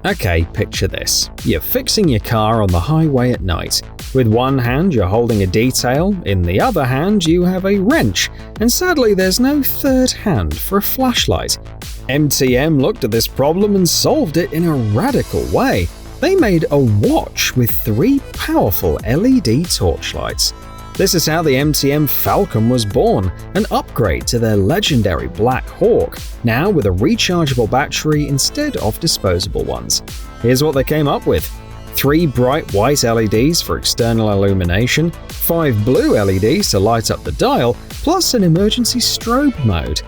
Okay, picture this. You're fixing your car on the highway at night. With one hand you're holding a detail, in the other hand you have a wrench, and sadly there's no third hand for a flashlight. MTM looked at this problem and solved it in a radical way. They made a watch with 3 powerful LED torchlights. This is how the MTM Falcon was born, an upgrade to their legendary Black Hawk, now with a rechargeable battery instead of disposable ones. Here's what they came up with: 3 bright white LEDs for external illumination, 5 blue LEDs to light up the dial, plus an emergency strobe mode.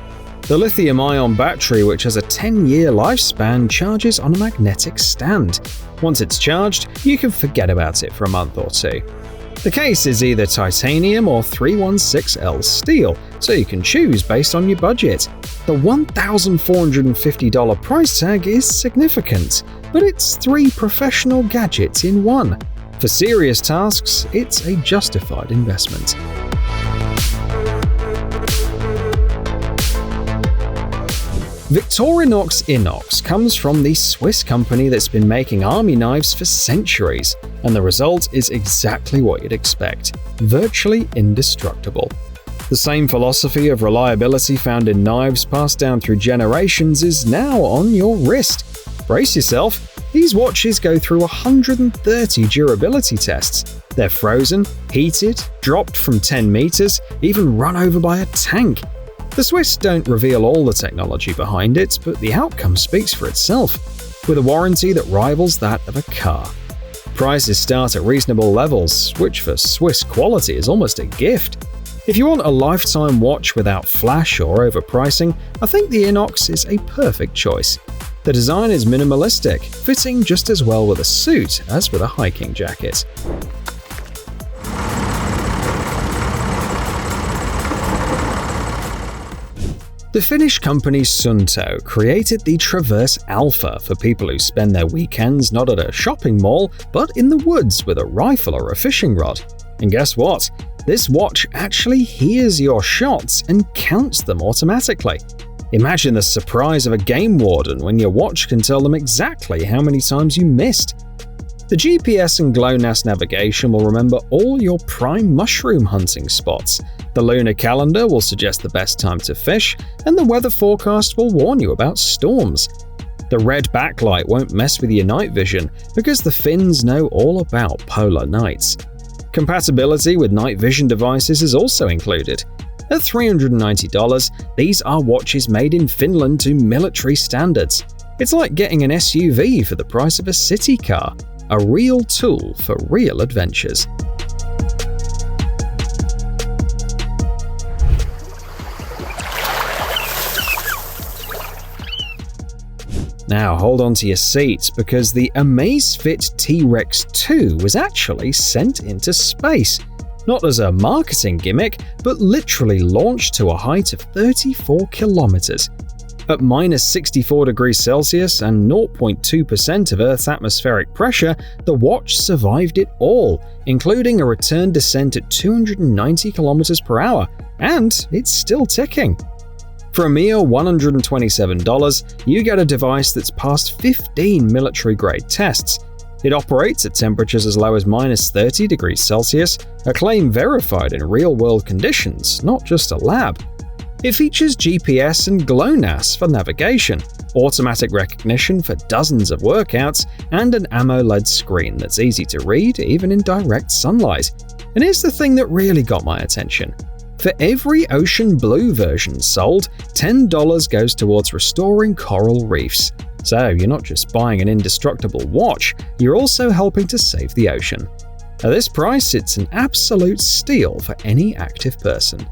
The lithium-ion battery, which has a 10-year lifespan, charges on a magnetic stand. Once it's charged, you can forget about it for a month or 2. The case is either titanium or 316L steel, so you can choose based on your budget. The $1,450 price tag is significant, but it's 3 professional gadgets in one. For serious tasks, it's a justified investment. Victorinox I.N.O.X comes from the Swiss company that's been making army knives for centuries, and the result is exactly what you'd expect: virtually indestructible. The same philosophy of reliability found in knives passed down through generations is now on your wrist. Brace yourself, these watches go through 130 durability tests. They're frozen, heated, dropped from 10 meters, even run over by a tank. The Swiss don't reveal all the technology behind it, but the outcome speaks for itself, with a warranty that rivals that of a car. Prices start at reasonable levels, which for Swiss quality is almost a gift. If you want a lifetime watch without flash or overpricing, I think the I.N.O.X is a perfect choice. The design is minimalistic, fitting just as well with a suit as with a hiking jacket. The Finnish company Suunto created the Traverse Alpha for people who spend their weekends not at a shopping mall, but in the woods with a rifle or a fishing rod. And guess what? This watch actually hears your shots and counts them automatically. Imagine the surprise of a game warden when your watch can tell them exactly how many times you missed. The GPS and GLONASS navigation will remember all your prime mushroom hunting spots. The lunar calendar will suggest the best time to fish, and the weather forecast will warn you about storms. The red backlight won't mess with your night vision because the Finns know all about polar nights. Compatibility with night vision devices is also included. At $390, these are watches made in Finland to military standards. It's like getting an SUV for the price of a city car. A real tool for real adventures. Now hold on to your seats, because the Amazfit T-Rex 2 was actually sent into space. Not as a marketing gimmick, but literally launched to a height of 34 kilometers. At -64 degrees Celsius and 0.2% of Earth's atmospheric pressure, the watch survived it all, including a return descent at 290 km per hour, and it's still ticking. For a mere $127, you get a device that's passed 15 military-grade tests. It operates at temperatures as low as -30 degrees Celsius, a claim verified in real-world conditions, not just a lab. It features GPS and GLONASS for navigation, automatic recognition for dozens of workouts, and an AMOLED screen that's easy to read even in direct sunlight. And here's the thing that really got my attention. For every ocean blue version sold, $10 goes towards restoring coral reefs. So you're not just buying an indestructible watch, you're also helping to save the ocean. At this price, it's an absolute steal for any active person.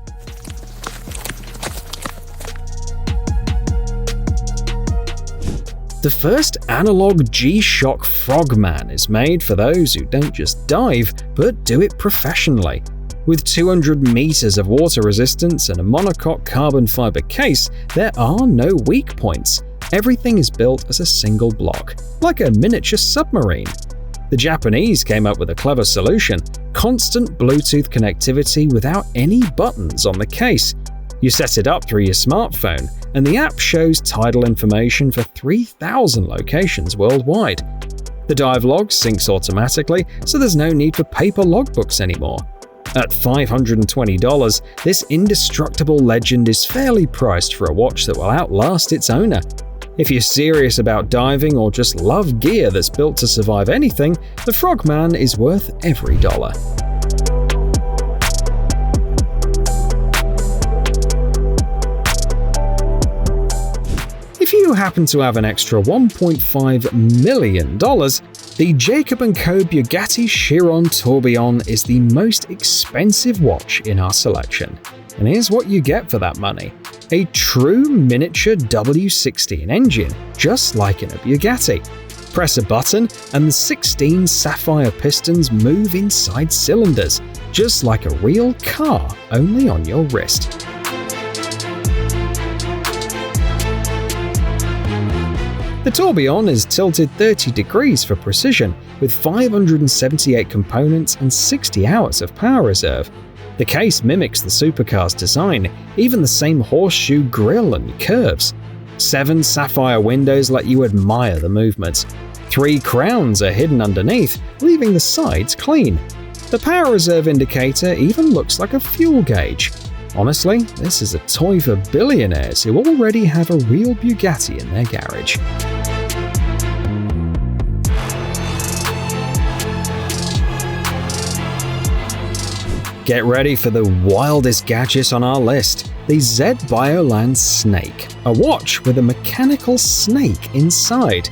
The first analog G-Shock Frogman is made for those who don't just dive, but do it professionally. With 200 meters of water resistance and a monocoque carbon fiber case, there are no weak points. Everything is built as a single block, like a miniature submarine. The Japanese came up with a clever solution: constant Bluetooth connectivity without any buttons on the case. You set it up through your smartphone, and the app shows tidal information for 3,000 locations worldwide. The dive log syncs automatically, so there's no need for paper logbooks anymore. At $520, this indestructible legend is fairly priced for a watch that will outlast its owner. If you're serious about diving or just love gear that's built to survive anything, the Frogman is worth every dollar. If you happen to have an extra $1.5 million, the Jacob & Co. Bugatti Chiron Tourbillon is the most expensive watch in our selection. And here's what you get for that money. A true miniature W16 engine, just like in a Bugatti. Press a button and the 16 sapphire pistons move inside cylinders, just like a real car, only on your wrist. The Tourbillon is tilted 30 degrees for precision, with 578 components and 60 hours of power reserve. The case mimics the supercar's design, even the same horseshoe grille and curves. 7 sapphire windows let you admire the movements. 3 crowns are hidden underneath, leaving the sides clean. The power reserve indicator even looks like a fuel gauge. Honestly, this is a toy for billionaires who already have a real Bugatti in their garage. Get ready for the wildest gadget on our list, the Z Bioland Snake, a watch with a mechanical snake inside.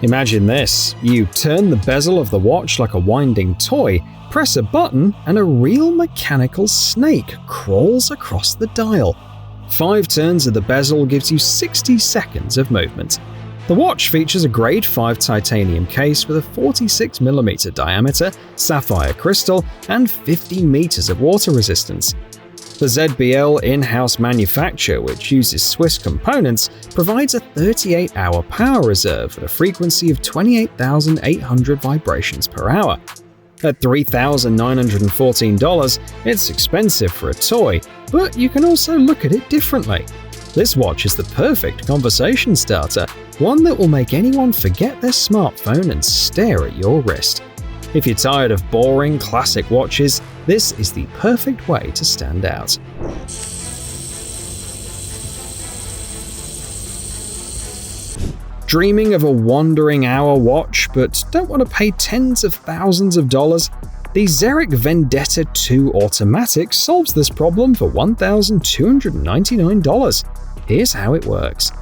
Imagine this, you turn the bezel of the watch like a winding toy, press a button, and a real mechanical snake crawls across the dial. 5 turns of the bezel gives you 60 seconds of movement. The watch features a grade 5 titanium case with a 46mm diameter, sapphire crystal, and 50 meters of water resistance. The ZBL in-house manufacture, which uses Swiss components, provides a 38-hour power reserve at a frequency of 28,800 vibrations per hour. At $3,914, it's expensive for a toy, but you can also look at it differently. This watch is the perfect conversation starter, one that will make anyone forget their smartphone and stare at your wrist. If you're tired of boring, classic watches, this is the perfect way to stand out. Dreaming of a wandering hour watch, but don't want to pay tens of thousands of dollars? The Xeric Vendetta 2 Automatic solves this problem for $1,299. Here's how it works.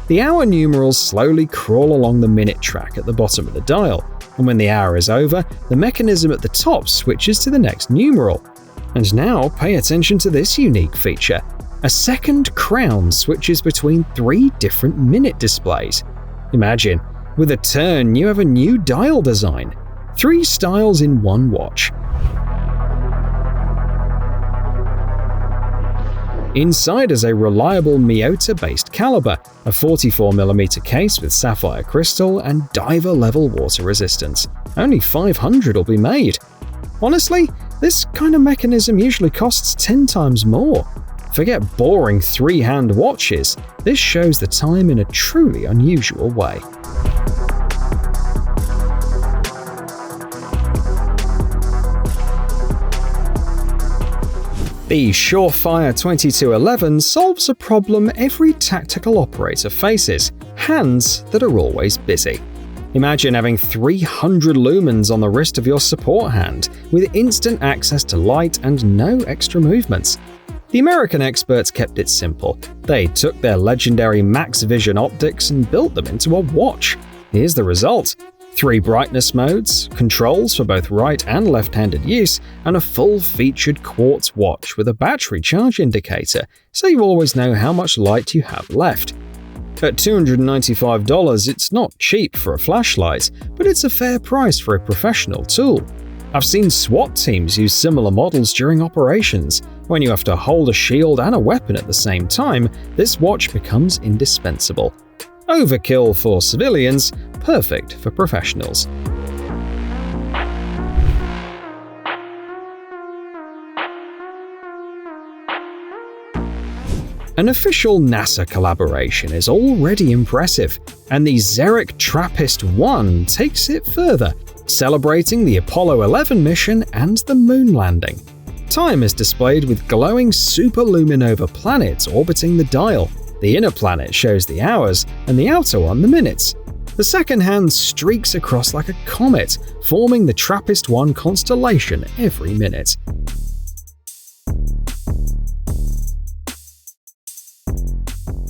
The hour numerals slowly crawl along the minute track at the bottom of the dial, and when the hour is over, the mechanism at the top switches to the next numeral. And now pay attention to this unique feature. A second crown switches between 3 different minute displays. Imagine, with a turn you have a new dial design. 3 styles in one watch. Inside is a reliable Miyota-based caliber, a 44mm case with sapphire crystal and diver-level water resistance. Only 500 will be made. Honestly, this kind of mechanism usually costs 10 times more. Forget boring 3-hand watches, this shows the time in a truly unusual way. The Surefire 2211 solves a problem every tactical operator faces: hands that are always busy. Imagine having 300 lumens on the wrist of your support hand, with instant access to light and no extra movements. The American experts kept it simple. They took their legendary Max Vision optics and built them into a watch. Here's the result. 3 brightness modes, controls for both right and left-handed use, and a full-featured quartz watch with a battery charge indicator, so you always know how much light you have left. At $295, it's not cheap for a flashlight, but it's a fair price for a professional tool. I've seen SWAT teams use similar models during operations. When you have to hold a shield and a weapon at the same time, this watch becomes indispensable. Overkill for civilians, perfect for professionals. An official NASA collaboration is already impressive, and the Xeric TRAPPIST-1 takes it further, celebrating the Apollo 11 mission and the moon landing. Time is displayed with glowing superluminova planets orbiting the dial. The inner planet shows the hours, and the outer one the minutes. The second hand streaks across like a comet, forming the TRAPPIST-1 constellation every minute.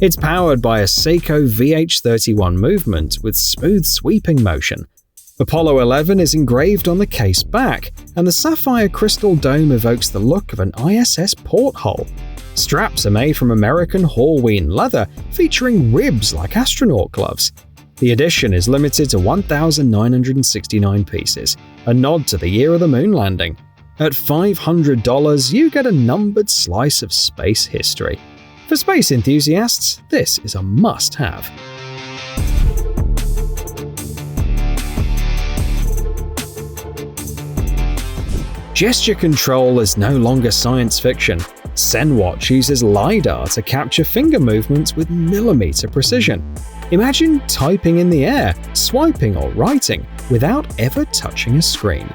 It's powered by a Seiko VH31 movement with smooth sweeping motion. Apollo 11 is engraved on the case back, and the sapphire crystal dome evokes the look of an ISS porthole. Straps are made from American Horween leather, featuring ribs like astronaut gloves. The edition is limited to 1,969 pieces, a nod to the year of the moon landing. At $500, you get a numbered slice of space history. For space enthusiasts, this is a must-have. Gesture control is no longer science fiction. ZenWatch uses LiDAR to capture finger movements with millimeter precision. Imagine typing in the air, swiping or writing, without ever touching a screen.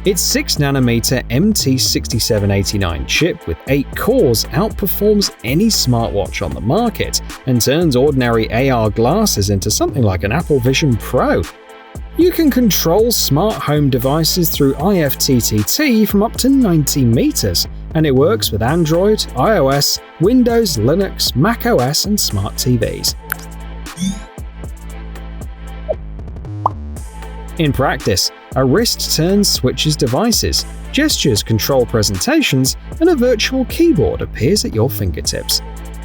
Its 6nm MT6789 chip with 8 cores outperforms any smartwatch on the market and turns ordinary AR glasses into something like an Apple Vision Pro. You can control smart home devices through IFTTT from up to 90 meters, and it works with Android, iOS, Windows, Linux, macOS, and smart TVs. In practice, a wrist turn switches devices, gestures control presentations, and a virtual keyboard appears at your fingertips.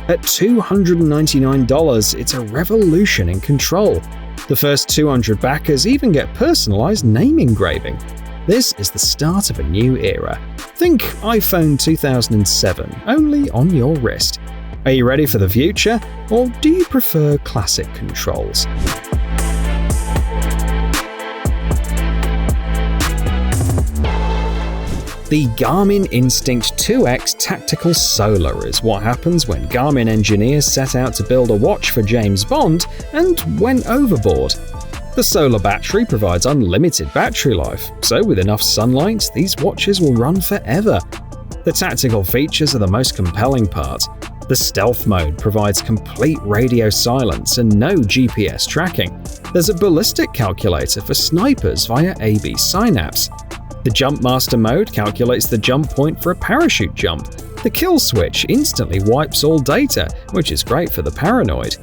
At $299, it's a revolution in control. The first 200 backers even get personalized name engraving. This is the start of a new era. Think iPhone 2007, only on your wrist. Are you ready for the future, or do you prefer classic controls? The Garmin Instinct 2X Tactical Solar is what happens when Garmin engineers set out to build a watch for James Bond and went overboard. The solar battery provides unlimited battery life, so with enough sunlight, these watches will run forever. The tactical features are the most compelling part. The stealth mode provides complete radio silence and no GPS tracking. There's a ballistic calculator for snipers via AB Synapse. The Jump Master mode calculates the jump point for a parachute jump. The kill switch instantly wipes all data, which is great for the paranoid.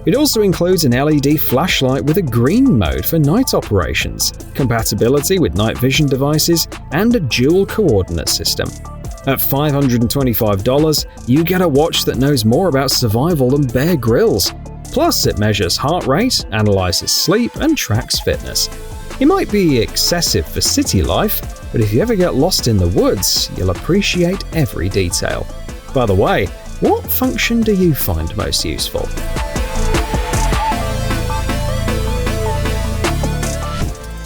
It also includes an LED flashlight with a green mode for night operations, compatibility with night vision devices, and a dual coordinate system. At $525, you get a watch that knows more about survival than Bear Grylls. Plus, it measures heart rate, analyzes sleep, and tracks fitness. It might be excessive for city life, but if you ever get lost in the woods, you'll appreciate every detail. By the way, what function do you find most useful?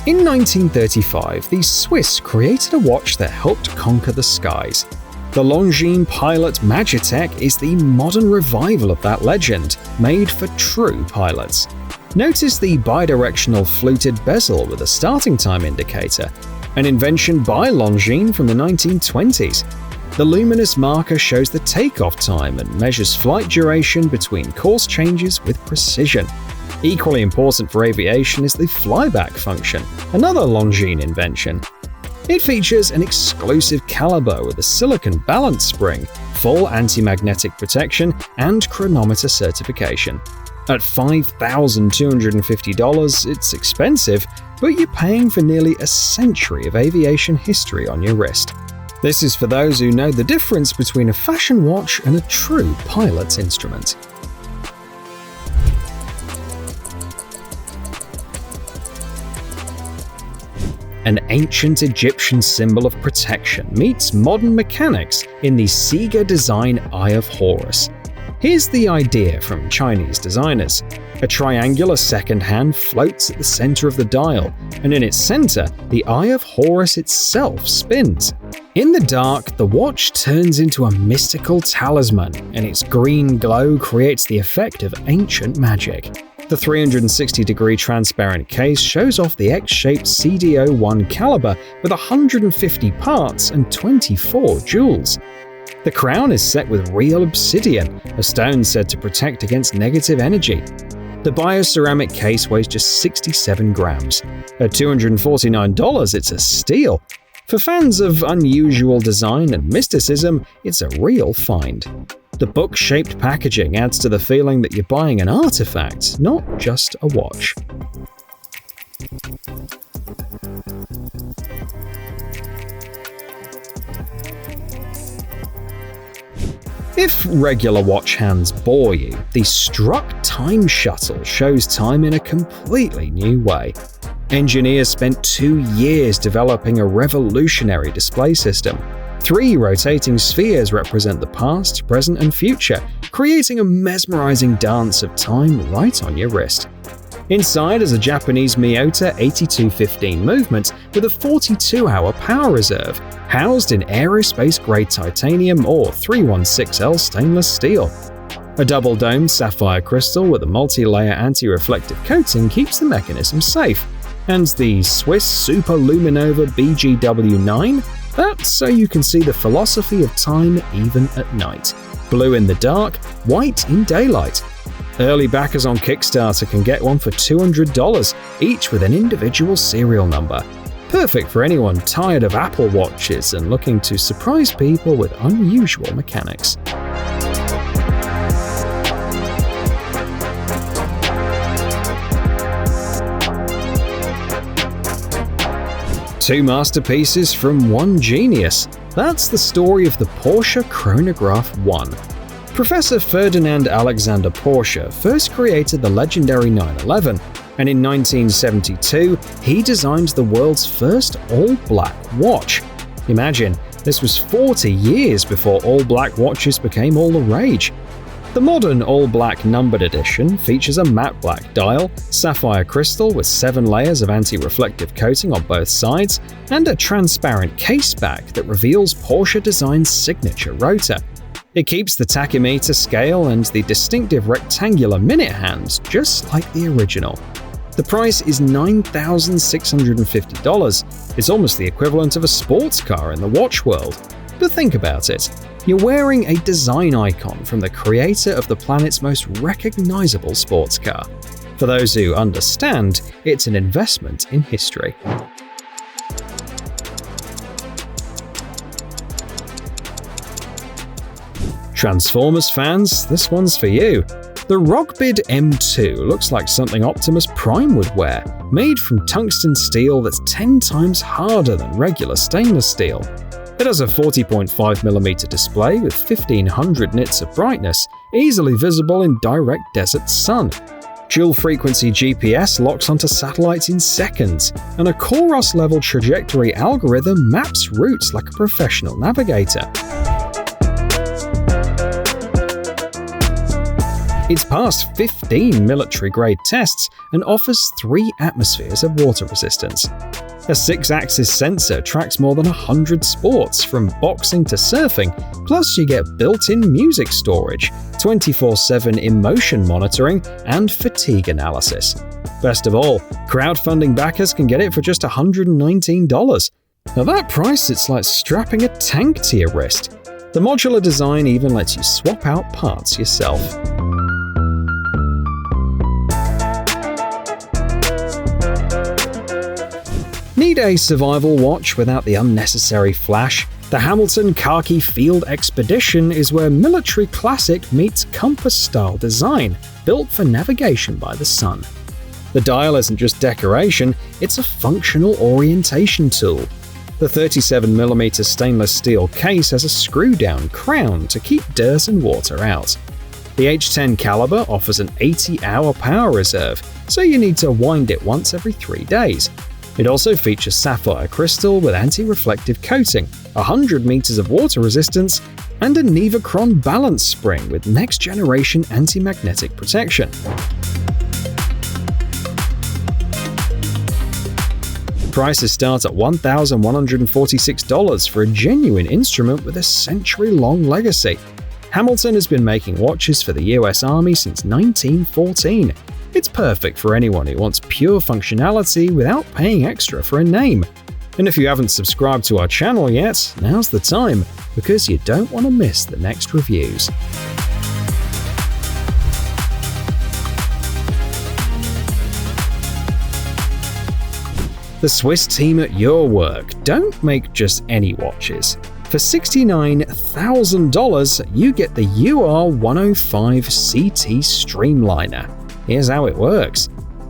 In 1935, the Swiss created a watch that helped conquer the skies. The Longines Pilot Magitech is the modern revival of that legend, made for true pilots. Notice the bidirectional fluted bezel with a starting time indicator, an invention by Longines from the 1920s. The luminous marker shows the takeoff time and measures flight duration between course changes with precision. Equally important for aviation is the flyback function, another Longines invention. It features an exclusive caliber with a silicon balance spring, full anti-magnetic protection, and chronometer certification. At $5,250, it's expensive, but you're paying for nearly a century of aviation history on your wrist. This is for those who know the difference between a fashion watch and a true pilot's instrument. An ancient Egyptian symbol of protection meets modern mechanics in the Sega design Eye of Horus. Here's the idea from Chinese designers. A triangular second hand floats at the center of the dial, and in its center, the Eye of Horus itself spins. In the dark, the watch turns into a mystical talisman, and its green glow creates the effect of ancient magic. The 360-degree transparent case shows off the X-shaped CDO-1 caliber with 150 parts and 24 jewels. The crown is set with real obsidian, a stone said to protect against negative energy. The bioceramic case weighs just 67 grams. At $249, it's a steal. For fans of unusual design and mysticism, it's a real find. The book-shaped packaging adds to the feeling that you're buying an artifact, not just a watch. If regular watch hands bore you, the Struck Time Shuttle shows time in a completely new way. Engineers spent 2 years developing a revolutionary display system. 3 rotating spheres represent the past, present, and future, creating a mesmerizing dance of time right on your wrist. Inside is a Japanese Miyota 8215 movement with a 42-hour power reserve, housed in aerospace-grade titanium or 316L stainless steel. A double-domed sapphire crystal with a multi-layer anti-reflective coating keeps the mechanism safe. And the Swiss Super Luminova BGW9? That's so you can see the philosophy of time even at night. Blue in the dark, white in daylight. Early backers on Kickstarter can get one for $200, each with an individual serial number. Perfect for anyone tired of Apple Watches and looking to surprise people with unusual mechanics. Two masterpieces from one genius. That's the story of the Porsche Chronograph 1. Professor Ferdinand Alexander Porsche first created the legendary 911, and in 1972, he designed the world's first all-black watch. Imagine, this was 40 years before all-black watches became all the rage. The modern all-black numbered edition features a matte black dial, sapphire crystal with 7 layers of anti-reflective coating on both sides, and a transparent case back that reveals Porsche design's signature rotor. It keeps the tachymeter scale and the distinctive rectangular minute hands just like the original. The price is $9,650. It's almost the equivalent of a sports car in the watch world. But think about it. You're wearing a design icon from the creator of the planet's most recognizable sports car. For those who understand, it's an investment in history. Transformers fans, this one's for you. The Rockbid M2 looks like something Optimus Prime would wear, made from tungsten steel that's 10 times harder than regular stainless steel. It has a 40.5mm display with 1500 nits of brightness, easily visible in direct desert sun. Dual-frequency GPS locks onto satellites in seconds, and a Koros-level trajectory algorithm maps routes like a professional navigator. It's passed 15 military-grade tests and offers 3 atmospheres of water resistance. A 6-axis sensor tracks more than 100 sports, from boxing to surfing, plus you get built-in music storage, 24/7 emotion monitoring, and fatigue analysis. Best of all, crowdfunding backers can get it for just $119. At that price, it's like strapping a tank to your wrist. The modular design even lets you swap out parts yourself. Need a survival watch without the unnecessary flash? The Hamilton Khaki Field Expedition is where military classic meets compass-style design, built for navigation by the sun. The dial isn't just decoration, it's a functional orientation tool. The 37mm stainless steel case has a screw-down crown to keep dirt and water out. The H10 caliber offers an 80-hour power reserve, so you need to wind it once every 3 days. It also features sapphire crystal with anti-reflective coating, 100 meters of water resistance, and a Nevacron balance spring with next-generation anti-magnetic protection. Prices start at $1,146 for a genuine instrument with a century-long legacy. Hamilton has been making watches for the US Army since 1914. It's perfect for anyone who wants pure functionality without paying extra for a name. And if you haven't subscribed to our channel yet, now's the time, because you don't want to miss the next reviews. The Swiss team at your work don't make just any watches. For $69,000, you get the UR105 CT Streamliner. Here's how it works.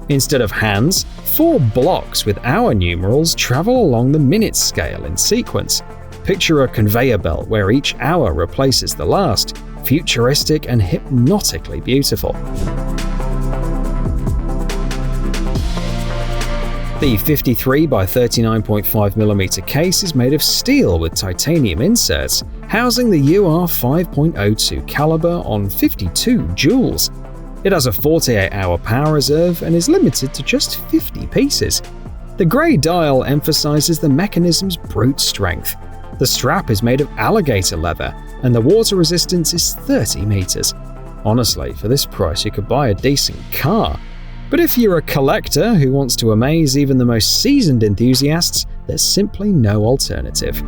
Instead of hands, 4 blocks with hour numerals travel along the minute scale in sequence. Picture a conveyor belt where each hour replaces the last, futuristic and hypnotically beautiful. The 53 by 39.5mm case is made of steel with titanium inserts, housing the UR5.02 caliber on 52 joules. It has a 48-hour power reserve and is limited to just 50 pieces. The grey dial emphasizes the mechanism's brute strength. The strap is made of alligator leather, and the water resistance is 30 meters. Honestly, for this price you could buy a decent car. But if you're a collector who wants to amaze even the most seasoned enthusiasts, there's simply no alternative.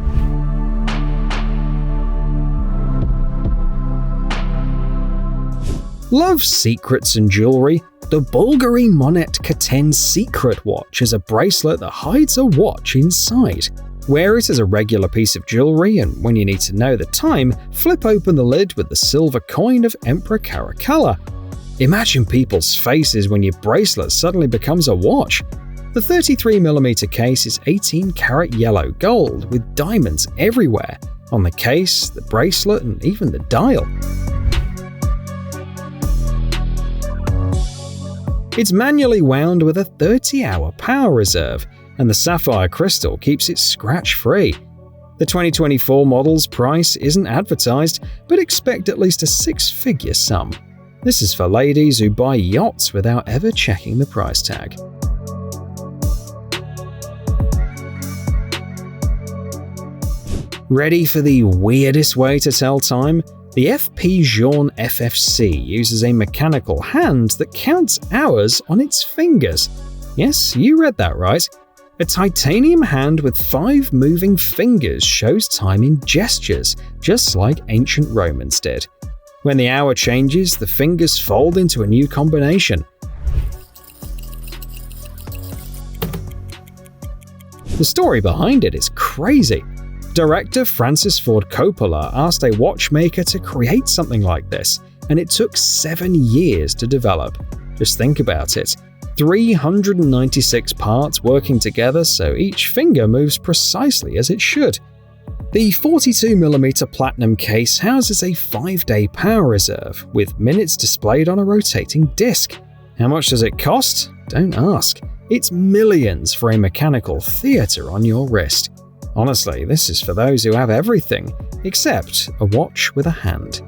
Love secrets and jewelry? The Bulgari Monet Katen Secret Watch is a bracelet that hides a watch inside. Wear it as a regular piece of jewelry, and when you need to know the time, flip open the lid with the silver coin of Emperor Caracalla. Imagine people's faces when your bracelet suddenly becomes a watch. The 33mm case is 18-karat yellow gold with diamonds everywhere, on the case, the bracelet, and even the dial. It's manually wound with a 30-hour power reserve, and the sapphire crystal keeps it scratch-free. The 2024 model's price isn't advertised, but expect at least a 6-figure sum. This is for ladies who buy yachts without ever checking the price tag. Ready for the weirdest way to tell time? The FP Journe FFC uses a mechanical hand that counts hours on its fingers. Yes, you read that right. A titanium hand with 5 moving fingers shows time in gestures, just like ancient Romans did. When the hour changes, the fingers fold into a new combination. The story behind it is crazy. Director Francis Ford Coppola asked a watchmaker to create something like this, and it took 7 years to develop. Just think about it. 396 parts working together so each finger moves precisely as it should. The 42mm platinum case houses a 5-day power reserve, with minutes displayed on a rotating disc. How much does it cost? Don't ask. It's millions for a mechanical theatre on your wrist. Honestly, this is for those who have everything, except a watch with a hand.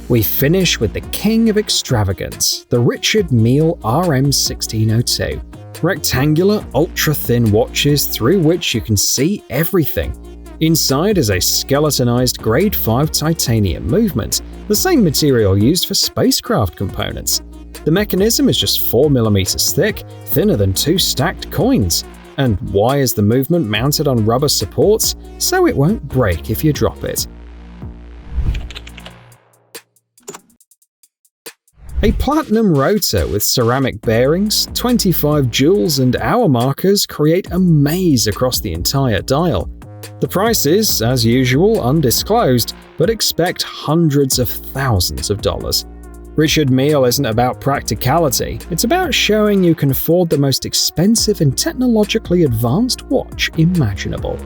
We finish with the king of extravagance, the Richard Mille RM1602. Rectangular, ultra-thin watches through which you can see everything. Inside is a skeletonized Grade 5 titanium movement, the same material used for spacecraft components. The mechanism is just 4mm thick, thinner than 2 stacked coins. And why is the movement mounted on rubber supports? So it won't break if you drop it. A platinum rotor with ceramic bearings, 25 joules and hour markers create a maze across the entire dial. The price is, as usual, undisclosed, but expect hundreds of thousands of dollars. Richard Mille isn't about practicality, it's about showing you can afford the most expensive and technologically advanced watch imaginable.